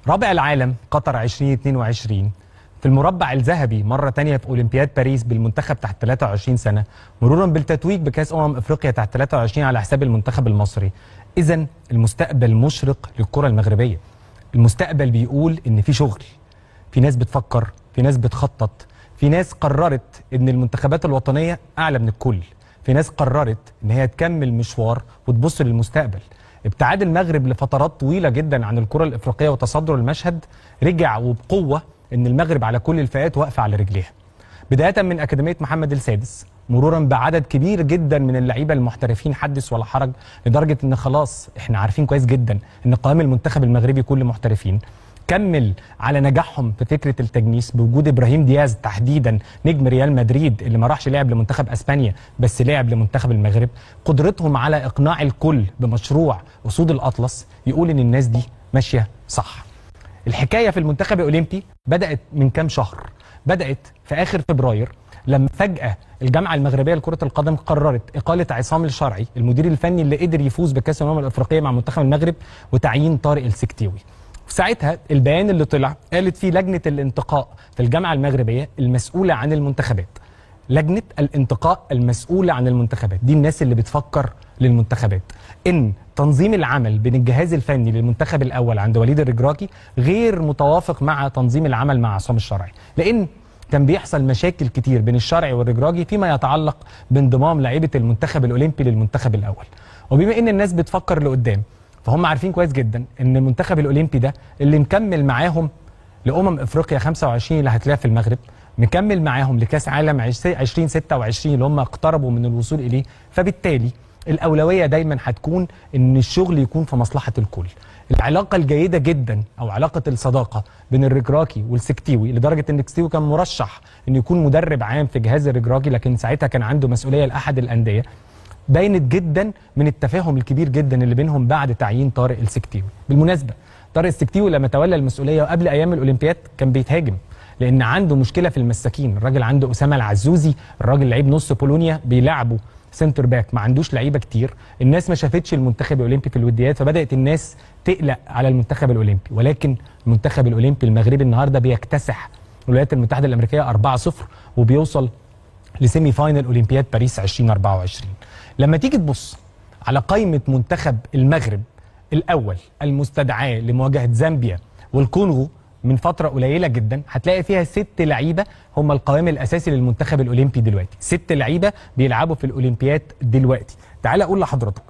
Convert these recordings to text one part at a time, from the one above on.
رابع العالم قطر 2022 في المربع الذهبي مرة تانية في أولمبياد باريس بالمنتخب تحت 23 سنة، مرورا بالتتويج بكأس أفريقيا تحت 23 على حساب المنتخب المصري. إذن المستقبل مشرق للكرة المغربية. المستقبل بيقول إن في شغل، في ناس بتفكر، في ناس بتخطط، في ناس قررت إن المنتخبات الوطنية أعلى من الكل، في ناس قررت إن هي تكمل مشوار وتبص للمستقبل. ابتعاد المغرب لفترات طويلة جدا عن الكرة الإفريقية وتصدر المشهد رجع وبقوة إن المغرب على كل الفئات واقفة على رجليها، بداية من أكاديمية محمد السادس، مرورا بعدد كبير جدا من اللعيبة المحترفين حدث ولا حرج، لدرجة إن خلاص إحنا عارفين كويس جدا إن قوام المنتخب المغربي كله محترفين. كمل على نجاحهم في فكرة التجنيس بوجود إبراهيم دياز تحديدا نجم ريال مدريد اللي ما راحش لعب لمنتخب أسبانيا بس لعب لمنتخب المغرب. قدرتهم على إقناع الكل بمشروع أسود الأطلس يقول إن الناس دي ماشية صح. الحكاية في المنتخب الأولمبي بدأت من كام شهر، بدأت في آخر فبراير لما فجأة الجامعة المغربية لكرة القدم قررت إقالة عصام الشرعي المدير الفني اللي قدر يفوز بكأس الأمم الأفريقية مع منتخب المغرب وتعيين طارق السكتيوي. ساعتها البيان اللي طلع قالت فيه لجنة الانتقاء في الجامعة المغربية المسؤولة عن المنتخبات. لجنة الانتقاء المسؤولة عن المنتخبات دي الناس اللي بتفكر للمنتخبات، إن تنظيم العمل بين الجهاز الفني للمنتخب الأول عند وليد الركراكي غير متوافق مع تنظيم العمل مع عصام الشرعي، لأن كان بيحصل مشاكل كتير بين الشرعي والركراكي فيما يتعلق بانضمام لاعيبة المنتخب الأولمبي للمنتخب الأول. وبما إن الناس بتفكر لقدام فهم عارفين كويس جدا ان المنتخب الاولمبي ده اللي مكمل معاهم افريقيا 25 اللي هتلاقيها في المغرب، مكمل معاهم لكاس عالم 2026 اللي هم اقتربوا من الوصول اليه، فبالتالي الاولويه دايما هتكون ان الشغل يكون في مصلحه الكل. العلاقه الجيده جدا او علاقه الصداقه بين الركراكي والسكتيوي لدرجه ان السكتيوي كان مرشح انه يكون مدرب عام في جهاز الركراكي، لكن ساعتها كان عنده مسؤوليه لاحد الانديه، باينت جدا من التفاهم الكبير جدا اللي بينهم بعد تعيين طارق السكتيوي. بالمناسبه طارق السكتيوي لما تولى المسؤوليه وقبل ايام الاولمبياد كان بيتهاجم لان عنده مشكله في المساكين. الراجل عنده اسامه العزوزي، الراجل لعيب نص بولونيا بيلعبه سنتر باك، ما عندوش لعيبه كتير. الناس ما شافتش المنتخب الاولمبي في الوديات فبدات الناس تقلق على المنتخب الاولمبي، ولكن المنتخب الاولمبي المغربي النهارده بيكتسح الولايات المتحده الامريكيه 4-0 وبيوصل لسيمي فاينل اولمبياد باريس 2024. لما تيجي تبص على قائمة منتخب المغرب الأول المستدعاة لمواجهة زامبيا والكونغو من فترة قليلة جدا، هتلاقي فيها 6 لعيبة هم القوام الأساسي للمنتخب الأولمبي دلوقتي، 6 لعيبة بيلعبوا في الأولمبياد دلوقتي. تعال أقول لحضرتك: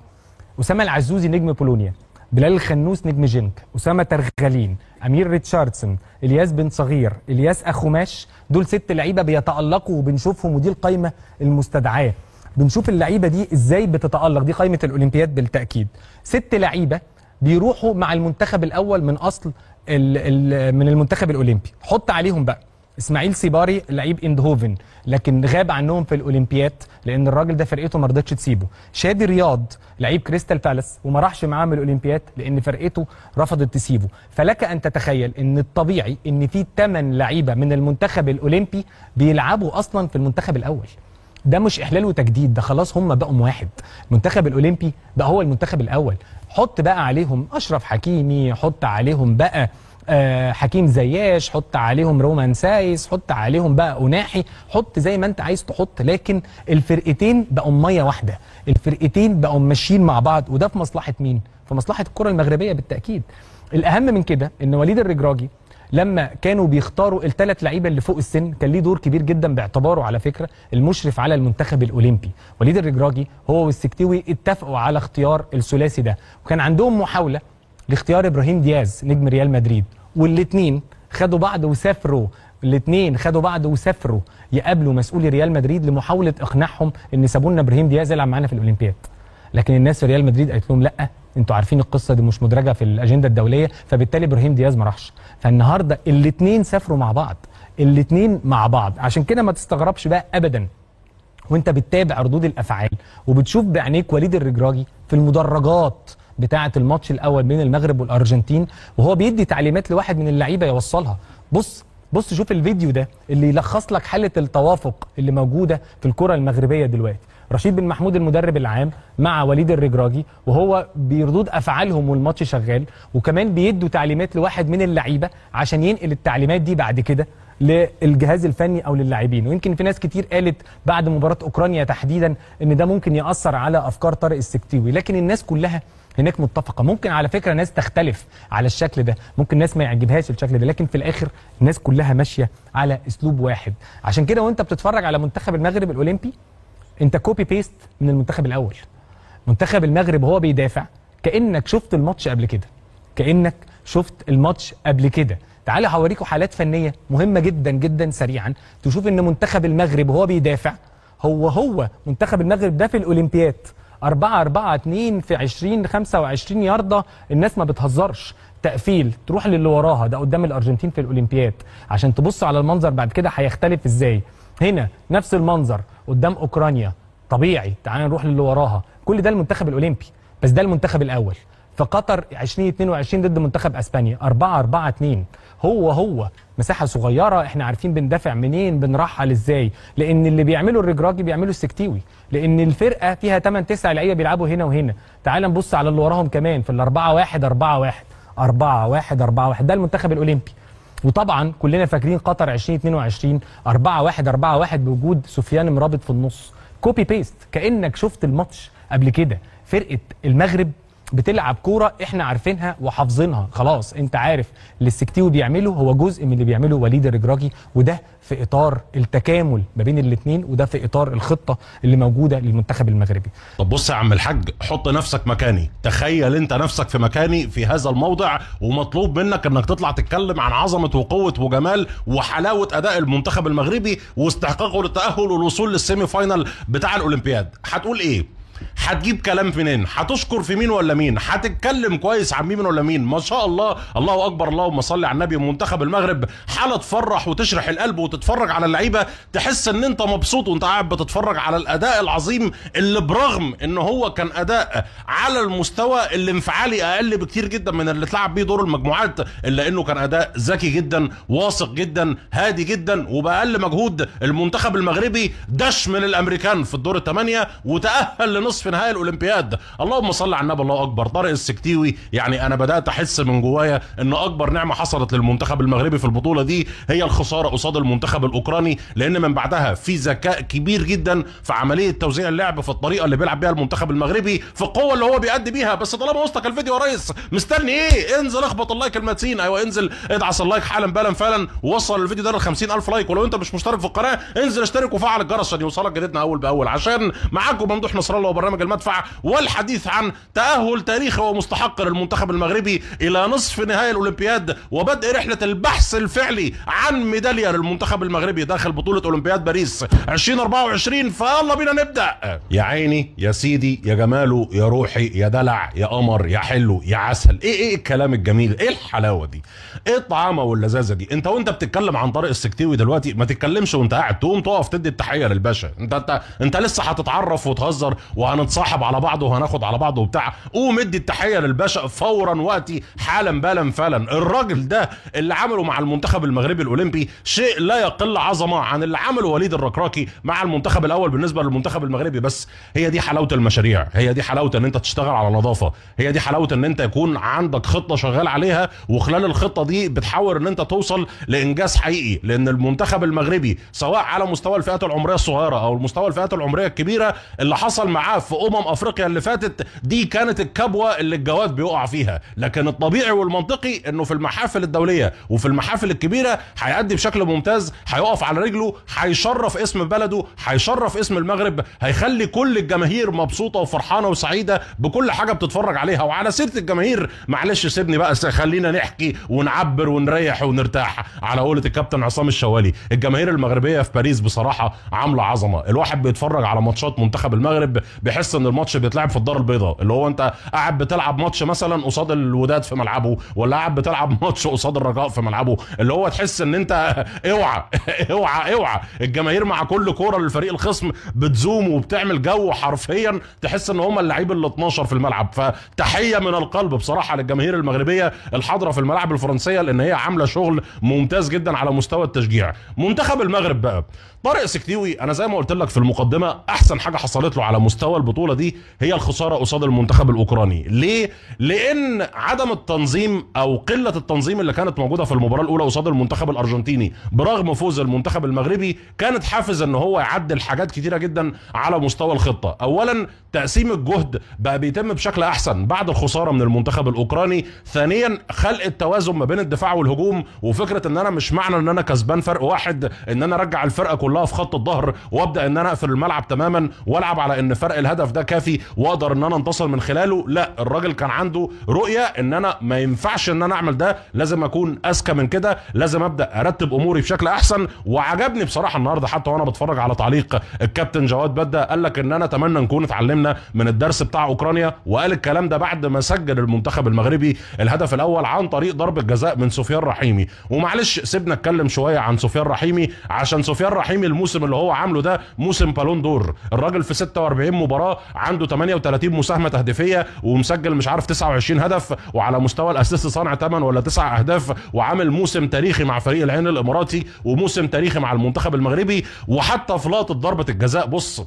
أسامة العزوزي نجم بولونيا، بلال الخنوس نجم جنك، أسامة ترغالين، أمير ريتشاردسون، إلياس بن صغير، إلياس أخوماش، دول 6 لعيبة بيتألقوا وبنشوفهم، ودي القائمة المستدعاة. بنشوف اللعيبه دي ازاي بتتالق، دي قائمه الاولمبياد بالتاكيد. 6 لعيبه بيروحوا مع المنتخب الاول من اصل من المنتخب الاولمبي. حط عليهم بقى اسماعيل سيباري لعيب اندهوفن لكن غاب عنهم في الاولمبياد لان الراجل ده فرقته ما رضتش تسيبه. شادي رياض لعيب كريستال بالاس وما راحش معاهم الاولمبياد لان فرقته رفضت تسيبه. فلك ان تتخيل ان الطبيعي ان في 8 لعيبه من المنتخب الاولمبي بيلعبوا اصلا في المنتخب الاول. ده مش احلال وتجديد، ده خلاص هم بقوا واحد. المنتخب الاولمبي بقى هو المنتخب الاول. حط بقى عليهم اشرف حكيمي، حط عليهم بقى حكيم زياش، حط عليهم رومان سايس، حط عليهم بقى أناحي، حط زي ما انت عايز تحط، لكن الفرقتين بقوا ميه واحده، الفرقتين بقوا ماشيين مع بعض، وده في مصلحه مين؟ في مصلحه الكره المغربيه بالتاكيد. الاهم من كده ان وليد الركراكي لما كانوا بيختاروا ال3 لعيبه اللي فوق السن كان ليه دور كبير جدا باعتباره على فكره المشرف على المنتخب الاولمبي. وليد الركراكي هو والسكتيوي اتفقوا على اختيار الثلاثي ده، وكان عندهم محاوله لاختيار ابراهيم دياز نجم ريال مدريد، والاثنين خدوا بعض وسافروا يقابلوا مسؤولي ريال مدريد لمحاوله اقناعهم ان سابوا لنا ابراهيم دياز يلعب معانا في الاولمبياد. لكن الناس في ريال مدريد قالت لهم لا، انتوا عارفين القصه دي مش مدرجه في الاجنده الدوليه، فبالتالي ابراهيم دياز ما راحش. فالنهارده الاثنين سافروا مع بعض، الاثنين مع بعض. عشان كده ما تستغربش بقى ابدا وانت بتتابع ردود الافعال وبتشوف بعينيك وليد الركراكي في المدرجات بتاعه الماتش الاول بين المغرب والارجنتين وهو بيدي تعليمات لواحد من اللعيبه يوصلها. بص شوف الفيديو ده اللي يلخص لك حاله التوافق اللي موجوده في الكره المغربيه دلوقتي. رشيد بن محمود المدرب العام مع وليد الرجراجي، وهو بردود افعالهم والماتش شغال، وكمان بيدوا تعليمات لواحد من اللعيبه عشان ينقل التعليمات دي بعد كده للجهاز الفني او للاعبين. ويمكن في ناس كتير قالت بعد مباراه اوكرانيا تحديدا ان ده ممكن ياثر على افكار طارق السكتيوي، لكن الناس كلها هناك متفقه. ممكن على فكره ناس تختلف على الشكل ده، ممكن ناس ما يعجبهاش الشكل ده، لكن في الاخر الناس كلها ماشيه على اسلوب واحد. عشان كده وانت بتتفرج على منتخب المغرب الاولمبي انت كوبي بيست من المنتخب الاول. منتخب المغرب هو بيدافع كانك شفت الماتش قبل كده، كانك شفت الماتش قبل كده. تعالى هوريكم حالات فنيه مهمه جدا جدا سريعا تشوف ان منتخب المغرب وهو بيدافع هو منتخب المغرب ده في الاولمبياد 4-4-2 في 20-25 ياردة. الناس ما بتهزرش، تقفيل تروح للي وراها، ده قدام الارجنتين في الاولمبياد. عشان تبص على المنظر بعد كده هيختلف ازاي. هنا نفس المنظر قدام اوكرانيا طبيعي، تعال نروح للي وراها. كل ده المنتخب الاولمبي، بس ده المنتخب الاول. في قطر 2022 ضد منتخب اسبانيا 4-4-2 هو مساحه صغيره، احنا عارفين بندافع منين بنرحل ازاي، لان اللي بيعمله الرجراجي بيعمله السكتيوي، لان الفرقه فيها 8-9 لعيبه بيلعبوا هنا وهنا. تعال نبص على اللي وراهم كمان في ال 4-1-4-1 ده المنتخب الاولمبي. وطبعا كلنا فاكرين قطر 2022 4-1-4-1 بوجود سفيان مرابط في النص. كوبي بيست كانك شفت الماتش قبل كده. فرقه المغرب بتلعب كوره احنا عارفينها وحافظينها خلاص. انت عارف اللي السكتيوي بيعمله هو جزء من اللي بيعمله وليد الرجراجي، وده في اطار التكامل ما بين الاثنين، وده في اطار الخطه اللي موجوده للمنتخب المغربي. طب بص يا عم الحاج، حط نفسك مكاني، تخيل انت نفسك في مكاني في هذا الموضع، ومطلوب منك انك تطلع تتكلم عن عظمه وقوه وجمال وحلاوه اداء المنتخب المغربي واستحقاقه للتاهل والوصول للسيمي فاينال بتاع الاولمبياد. هتقول ايه؟ هتجيب كلام منين؟ هتشكر في مين ولا مين؟ هتتكلم كويس عن مين ولا مين؟ ما شاء الله، الله اكبر، اللهم صل على النبي. منتخب المغرب حاله تفرح وتشرح القلب، وتتفرج على اللعيبه تحس ان انت مبسوط وانت قاعد بتتفرج على الاداء العظيم اللي برغم ان هو كان اداء على المستوى الانفعالي اقل بكتير جدا من اللي اتلعب بيه دور المجموعات، الا انه كان اداء ذكي جدا، واثق جدا، هادي جدا، وباقل مجهود المنتخب المغربي دش من الامريكان في الدور الثمانيه وتاهل نصف نهائي الاولمبياد. اللهم صل على النبي، الله اكبر. طارق السكتيوي يعني انا بدات احس من جوايا ان اكبر نعمه حصلت للمنتخب المغربي في البطوله دي هي الخساره قصاد المنتخب الاوكراني، لان من بعدها في ذكاء كبير جدا في عمليه توزيع اللعب، في الطريقه اللي بيلعب بيها المنتخب المغربي، في القوه اللي هو بيأدي بيها. بس طالما وصلك الفيديو يا ريس مستني ايه؟ انزل اخبط اللايك المتين، ايوه انزل ادعس اللايك حالا بالا فعلا، ووصل الفيديو ده ل 50,000 لايك. ولو انت مش مشترك في القناه انزل اشترك وفعل الجرس عشان يوصلك جديدنا اول باول. عشان معاكم ممدوح نصر الله وبرنامج المدفع، والحديث عن تأهل تاريخي ومستحق للمنتخب المغربي إلى نصف نهائي الأولمبياد، وبدء رحلة البحث الفعلي عن ميدالية للمنتخب المغربي داخل بطولة أولمبياد باريس 2024. فيلا بينا نبدأ. يا عيني يا سيدي يا جماله يا روحي يا دلع يا قمر يا حلو يا عسل. ايه الكلام الجميل، ايه الحلاوة دي، ايه الطعامة واللذاذة دي. انت وانت بتتكلم عن طارق السكتيوي دلوقتي ما تتكلمش وانت قاعد، تقوم تقف تدي التحية للباشا. انت لسه هتتعرف وتهزر وهنتصاحب على بعض وهناخد على بعض وبتاع. قوم ادي التحيه للباشا فورا وقتي حالا بالا فعلا. الراجل ده اللي عمله مع المنتخب المغربي الاولمبي شيء لا يقل عظمه عن اللي عمله وليد الركراكي مع المنتخب الاول بالنسبه للمنتخب المغربي. بس هي دي حلاوه المشاريع، هي دي حلاوه ان انت تشتغل على نظافه، هي دي حلاوه ان انت يكون عندك خطه شغال عليها، وخلال الخطه دي بتحاول ان انت توصل لانجاز حقيقي. لان المنتخب المغربي سواء على مستوى الفئات العمريه الصغيره او المستوى الفئات العمريه الكبيره اللي حصل معاه في افريقيا اللي فاتت دي كانت الكبوه اللي الجواد بيقع فيها. لكن الطبيعي والمنطقي انه في المحافل الدوليه وفي المحافل الكبيره هيأدي بشكل ممتاز، هيقف على رجله، هيشرف اسم بلده، هيشرف اسم المغرب، هيخلي كل الجماهير مبسوطه وفرحانه وسعيده بكل حاجه بتتفرج عليها. وعلى سيره الجماهير معلش سيبني بقى، خلينا نحكي ونعبر ونريح ونرتاح على قولة الكابتن عصام الشوالي. الجماهير المغربيه في باريس بصراحه عامله عظمه. الواحد بيتفرج على ماتشات منتخب المغرب بيحس تحس ان الماتش بيتلعب في الدار البيضاء، اللي هو انت قاعد بتلعب ماتش مثلا قصاد الوداد في ملعبه، ولا قاعد بتلعب ماتش قصاد الرجاء في ملعبه، اللي هو تحس ان انت اوعى اوعى اوعى. الجماهير مع كل كوره للفريق الخصم بتزوم وبتعمل جو، حرفيا تحس ان هم اللعيب ال 12 في الملعب. فتحيه من القلب بصراحه للجماهير المغربيه الحاضره في الملاعب الفرنسيه، لان هي عامله شغل ممتاز جدا على مستوى التشجيع. منتخب المغرب بقى، طارق سكتيوي انا زي ما قلت لك في المقدمه احسن حاجه حصلت له على مستوى البطوله دي هي الخساره قصاد المنتخب الاوكراني. ليه؟ لان عدم التنظيم او قله التنظيم اللي كانت موجوده في المباراه الاولى قصاد المنتخب الارجنتيني برغم فوز المنتخب المغربي كانت حافز ان هو يعدل حاجات كتيره جدا على مستوى الخطه. اولا تقسيم الجهد بقى بيتم بشكل احسن بعد الخساره من المنتخب الاوكراني. ثانيا خلق التوازن ما بين الدفاع والهجوم، وفكره ان انا مش معنى ان انا كسبان فرق واحد ان انا ارجع الفرقه كلها في خط الظهر وابدا ان انا اقفل الملعب تماما والعب على ان فرق الهدف ده كافي واقدر ان انا انتصر من خلاله. لا، الراجل كان عنده رؤيه ان انا ما ينفعش ان انا اعمل ده، لازم اكون اذكى من كده، لازم ابدا ارتب اموري بشكل احسن. وعجبني بصراحه النهارده حتى وانا بتفرج على تعليق الكابتن جواد بدة، قال لك ان انا اتمنى نكون اتعلمنا من الدرس بتاع اوكرانيا، وقال الكلام ده بعد ما سجل المنتخب المغربي الهدف الاول عن طريق ضربه جزاء من سفيان رحيمي. ومعلش سيبنا اتكلم شويه عن سفيان رحيمي، عشان سفيان رحيمي الموسم اللي هو عامله ده موسم بالون دور. الراجل في 46 مباراه عنده 38 مساهمه تهديفيه ومسجل مش عارف 29 هدف، وعلى مستوى الاسيست صانع 8 ولا 9 اهداف، وعامل موسم تاريخي مع فريق العين الاماراتي وموسم تاريخي مع المنتخب المغربي. وحتى في لقطه ضربه الجزاء بص،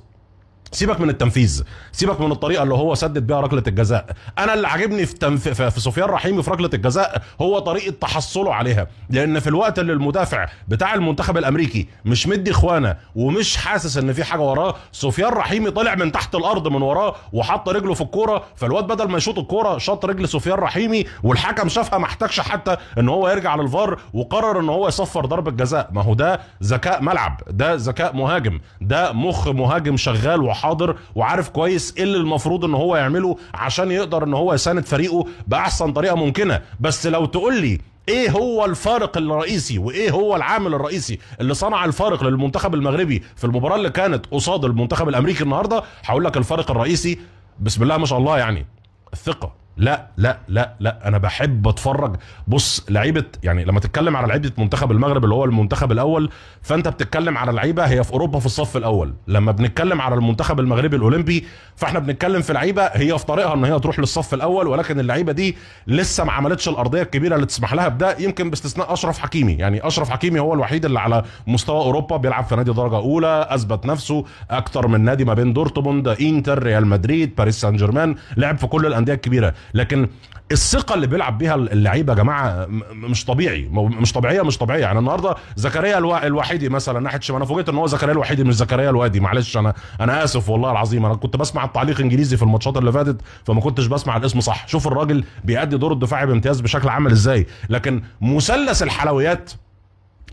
سيبك من التنفيذ، سيبك من الطريقه اللي هو سدد بيها ركله الجزاء، انا اللي عاجبني في سفيان رحيمي في ركله الجزاء هو طريقه تحصله عليها. لان في الوقت اللي المدافع بتاع المنتخب الامريكي مش مدي اخوانه ومش حاسس ان في حاجه وراه، سفيان رحيمي طلع من تحت الارض من وراه وحط رجله في الكوره، فالواد بدل ما يشوط الكوره شاط رجل سفيان رحيمي، والحكم شافها ما احتاجش حتى ان هو يرجع للفار وقرر ان هو يصفر ضربه جزاء. ما هو ده ذكاء ملعب، ده ذكاء مهاجم، ده مخ مهاجم شغال حاضر وعارف كويس ايه اللي المفروض ان هو يعمله عشان يقدر ان هو يساند فريقه باحسن طريقه ممكنه. بس لو تقول لي ايه هو الفارق الرئيسي وايه هو العامل الرئيسي اللي صنع الفارق للمنتخب المغربي في المباراه اللي كانت قصاد المنتخب الامريكي النهارده، هقول لك الفارق الرئيسي بسم الله ما شاء الله يعني الثقه. لا لا لا لا، انا بحب اتفرج. بص لعيبه، يعني لما تتكلم على لعيبه منتخب المغرب اللي هو المنتخب الاول، فانت بتتكلم على لعيبه هي في اوروبا في الصف الاول. لما بنتكلم على المنتخب المغربي الاولمبي فاحنا بنتكلم في لعيبه هي في طريقها ان هي تروح للصف الاول، ولكن اللعيبه دي لسه ما عملتش الارضيه الكبيره اللي تسمح لها بده، يمكن باستثناء اشرف حكيمي. يعني اشرف حكيمي هو الوحيد اللي على مستوى اوروبا بيلعب في نادي درجه اولى، اثبت نفسه اكتر من نادي ما بين دورتموند، انتر، ريال مدريد، باريس سان جيرمان، لعب في كل الانديه الكبيره. لكن الثقه اللي بيلعب بيها اللعيبه يا جماعه مش طبيعي، مش طبيعيه. يعني النهارده زكريا الوحيدي مثلا ناحيه شمال، انا فوجئت ان هو زكريا الوحيدي مش زكريا الوادي، معلش انا اسف والله العظيم، انا كنت بسمع التعليق انجليزي في الماتشات اللي فاتت فما كنتش بسمع الاسم صح. شوف الراجل بيأدي دور الدفاعي بامتياز بشكل عامل ازاي. لكن مثلث الحلويات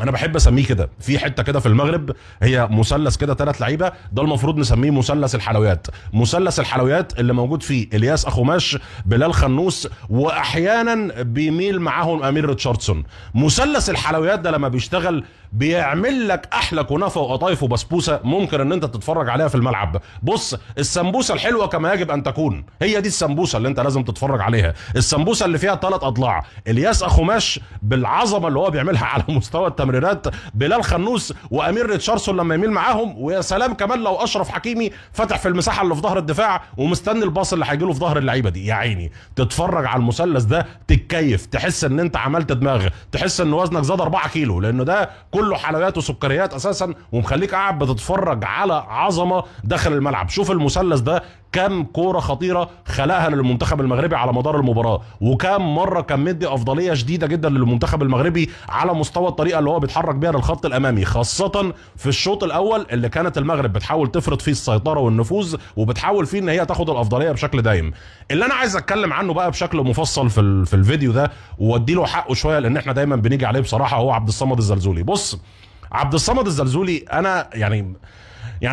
انا بحب اسميه كده، في حته كده في المغرب هي مثلث كده 3 لعيبه، ده المفروض نسميه مثلث الحلويات. مثلث الحلويات اللي موجود فيه الياس اخوماش، بلال خنوس، واحيانا بيميل معاهم امير ريتشاردسون. مثلث الحلويات ده لما بيشتغل بيعمل لك احلى كنافه وقطايف وبسبوسه ممكن ان انت تتفرج عليها في الملعب. بص السمبوسه الحلوه كما يجب ان تكون، هي دي السمبوسه اللي انت لازم تتفرج عليها، السمبوسه اللي فيها 3 اضلاع. الياس اخوماش بالعظمه اللي هو بيعملها على مستوى التمريرات، بلال خنوس وامير ريتشاردسون لما يميل معاهم، ويا سلام كمان لو اشرف حكيمي فتح في المساحه اللي في ظهر الدفاع ومستني الباص اللي هيجي له في ظهر اللعيبه دي. يا عيني تتفرج على المثلث ده تتكيف، تحس ان انت عملت دماغ، تحس ان وزنك زاد 4 كيلو، لانه ده كله حلويات وسكريات اساسا ومخليك قاعد بتتفرج على عظمه داخل الملعب. شوف المثلث ده كم كوره خطيره خلقها للمنتخب المغربي على مدار المباراه، وكم مره كان مدي افضليه شديده جدا للمنتخب المغربي على مستوى الطريقه اللي هو بيتحرك بيها للخط الامامي، خاصه في الشوط الاول اللي كانت المغرب بتحاول تفرض فيه السيطره والنفوذ وبتحاول فيه ان هي تاخد الافضليه بشكل دايم. اللي انا عايز اتكلم عنه بقى بشكل مفصل في الفيديو ده وادي له حقه شويه لان احنا دايما بنيجي عليه بصراحه، هو عبد الصمد الزلزولي. بص عبد الصمد الزلزولي، انا يعني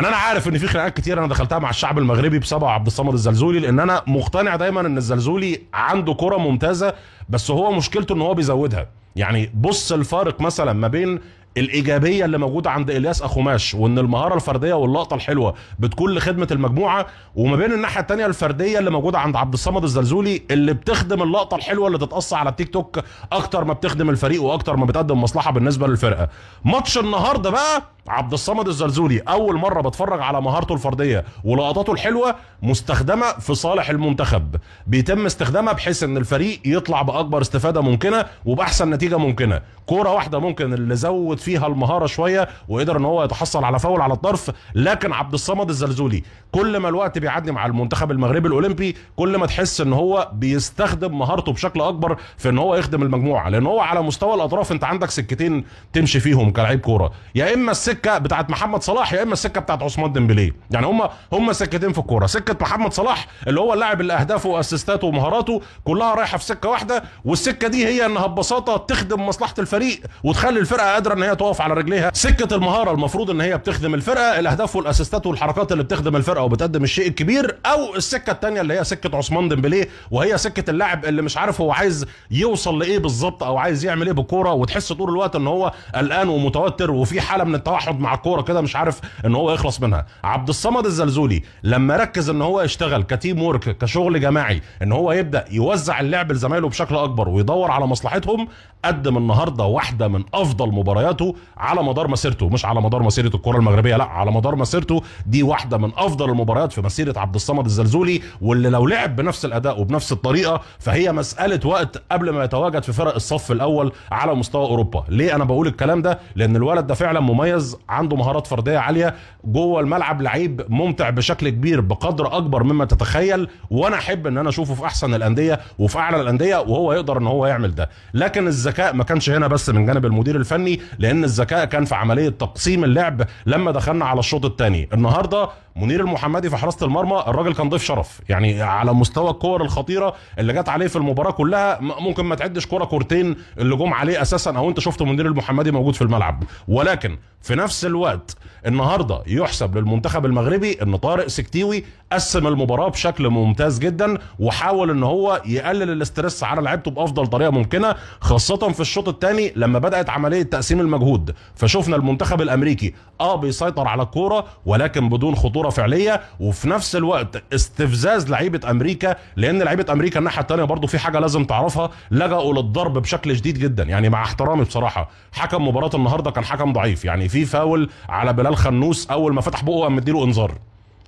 انا عارف ان في خناقات كتير انا دخلتها مع الشعب المغربي بسبب عبد الصمد الزلزولي، لان انا مقتنع دايما ان الزلزولي عنده كرة ممتازة بس هو مشكلته ان هو بيزودها. يعني بص الفارق مثلا ما بين الايجابيه اللي موجوده عند الياس اخوماش، وان المهاره الفرديه واللقطه الحلوه بتكون لخدمه المجموعه، وما بين الناحيه الثانيه الفرديه اللي موجوده عند عبد الصمد الزلزولي اللي بتخدم اللقطه الحلوه اللي تتقص على التيك توك اكتر ما بتخدم الفريق واكتر ما بتقدم مصلحه بالنسبه للفرقه. ماتش النهارده بقى عبد الصمد الزلزولي اول مره بتفرج على مهارته الفرديه ولقطاته الحلوه مستخدمه في صالح المنتخب، بيتم استخدامها بحيث ان الفريق يطلع باكبر استفاده ممكنه وباحسن نتيجه ممكنه. كوره واحده ممكن اللي زود فيها المهاره شويه وقدر ان هو يتحصل على فاول على الطرف، لكن عبد الصمد الزلزولي كل ما الوقت بيعدي مع المنتخب المغربي الاولمبي كل ما تحس ان هو بيستخدم مهارته بشكل اكبر في ان هو يخدم المجموعه، لان هو على مستوى الاطراف انت عندك سكتين تمشي فيهم كلاعب كوره، يا اما السكه بتاعت محمد صلاح يا اما السكه بتاعت عثمان ديمبلي، يعني هم سكتين في الكوره. سكه محمد صلاح اللي هو اللاعب اللي اهدافه واسيستاته ومهاراته كلها رايحه في سكه واحده، والسكه دي هي انها ببساطه تخدم مصلحه الفريق وتخلي الفرقه قادره ان هي تقف على رجليها. سكه المهاره المفروض ان هي بتخدم الفرقه، الاهداف والاسيستات والحركات اللي بتخدم الفرقه وبتقدم الشيء الكبير، او السكه الثانيه اللي هي سكه عثمان ديمبلي وهي سكه اللاعب اللي مش عارف هو عايز يوصل لايه بالظبط او عايز يعمل ايه بالكوره، وتحس طول الوقت ان هو قلقان ومتوتر وفي حاله من التوحد مع الكوره كده مش عارف ان هو يخلص منها. عبد الصمد الزلزولي لما ركز ان هو يشتغل كتيم وورك كشغل جماعي، ان هو يبدا يوزع اللعب لزمايله بشكل اكبر ويدور على مصلحتهم، قدم النهارده واحده من افضل مبارياته على مدار مسيرته، مش على مدار مسيره الكره المغربيه، لا على مدار مسيرته، دي واحده من افضل المباريات في مسيره عبد الصمد الزلزولي، واللي لو لعب بنفس الاداء وبنفس الطريقه فهي مساله وقت قبل ما يتواجد في فرق الصف الاول على مستوى اوروبا. ليه انا بقول الكلام ده؟ لان الولد ده فعلا مميز، عنده مهارات فرديه عاليه، جوه الملعب لعيب ممتع بشكل كبير بقدر اكبر مما تتخيل، وانا احب ان انا اشوفه في احسن الانديه وفي اعلى الانديه وهو يقدر ان هو يعمل ده. لكن الذكاء ما كانش هنا بس من جانب المدير الفني، لان الذكاء كان في عمليه تقسيم اللعب لما دخلنا على الشوط الثاني. النهارده منير المحمدي في حراسه المرمى الراجل كان ضيف شرف، يعني على مستوى الكور الخطيره اللي جت عليه في المباراه كلها ممكن ما تعدش كورتين اللي جم عليه اساسا او انت شفت منير المحمدي موجود في الملعب، ولكن في نفس الوقت النهارده يحسب للمنتخب المغربي ان طارق سكتيوي قسم المباراه بشكل ممتاز جدا وحاول ان هو يقلل الاسترس على لعيبته بافضل طريقه ممكنه، خاصه في الشوط الثاني لما بدات عمليه تقسيم المجهود، فشفنا المنتخب الامريكي بيسيطر على الكوره ولكن بدون خطوره فعليه، وفي نفس الوقت استفزاز لعيبه امريكا، لان لعيبه امريكا الناحيه الثانيه برضو في حاجه لازم تعرفها، لجأوا للضرب بشكل شديد جدا. يعني مع احترامي بصراحه حكم مباراه النهارده كان حكم ضعيف، يعني في فاول على بلال خنوس اول ما فتح بقه قام مديله انذار.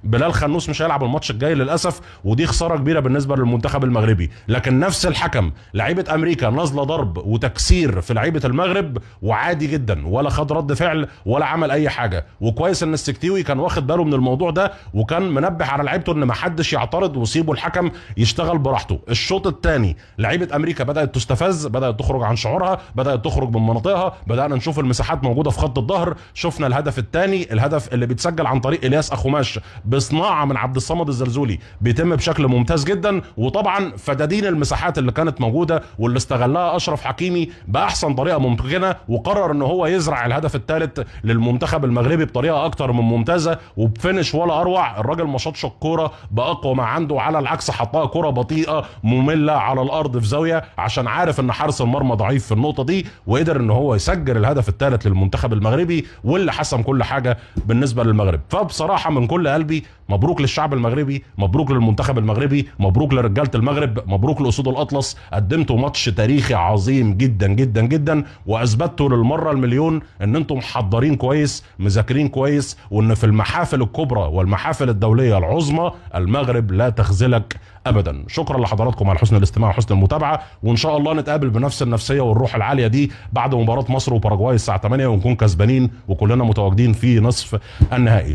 بلال خنوس مش هيلعب الماتش الجاي للاسف، ودي خساره كبيره بالنسبه للمنتخب المغربي، لكن نفس الحكم لعيبه امريكا نازله ضرب وتكسير في لعيبه المغرب وعادي جدا، ولا خد رد فعل ولا عمل اي حاجه، وكويس ان السكتيوي كان واخد باله من الموضوع ده وكان منبه على لعيبته ان ما حدش يعترض ويسيبوا الحكم يشتغل براحته. الشوط الثاني لعيبه امريكا بدات تستفز، بدات تخرج عن شعورها، بدات تخرج من مناطقها، بدانا نشوف المساحات موجوده في خط الظهر، شفنا الهدف الثاني، الهدف اللي بيتسجل عن طريق الياس اخوماش بصناعه من عبد الصمد الزلزولي بيتم بشكل ممتاز جدا، وطبعا فدادين المساحات اللي كانت موجوده واللي استغلها اشرف حكيمي باحسن طريقه ممكنه، وقرر ان هو يزرع الهدف الثالث للمنتخب المغربي بطريقه اكتر من ممتازه وبفينش ولا اروع. الراجل ما شاطش الكوره باقوى ما عنده، على العكس حطها كوره بطيئه ممله على الارض في زاويه عشان عارف ان حارس المرمى ضعيف في النقطه دي، وقدر ان هو يسجل الهدف الثالث للمنتخب المغربي واللي حسم كل حاجه بالنسبه للمغرب. فبصراحه من كل قلبي مبروك للشعب المغربي، مبروك للمنتخب المغربي، مبروك لرجاله المغرب، مبروك لاسود الاطلس، قدمتوا ماتش تاريخي عظيم جدا جدا جدا، واثبتوا للمره المليون ان انتم محضرين كويس، مذاكرين كويس، وان في المحافل الكبرى والمحافل الدوليه العظمى المغرب لا تخذلك ابدا. شكرا لحضراتكم على حسن الاستماع وحسن المتابعه، وان شاء الله نتقابل بنفس النفسيه والروح العاليه دي بعد مباراه مصر وباراجواي الساعه 8 ونكون كسبانين وكلنا متواجدين في نصف النهائي.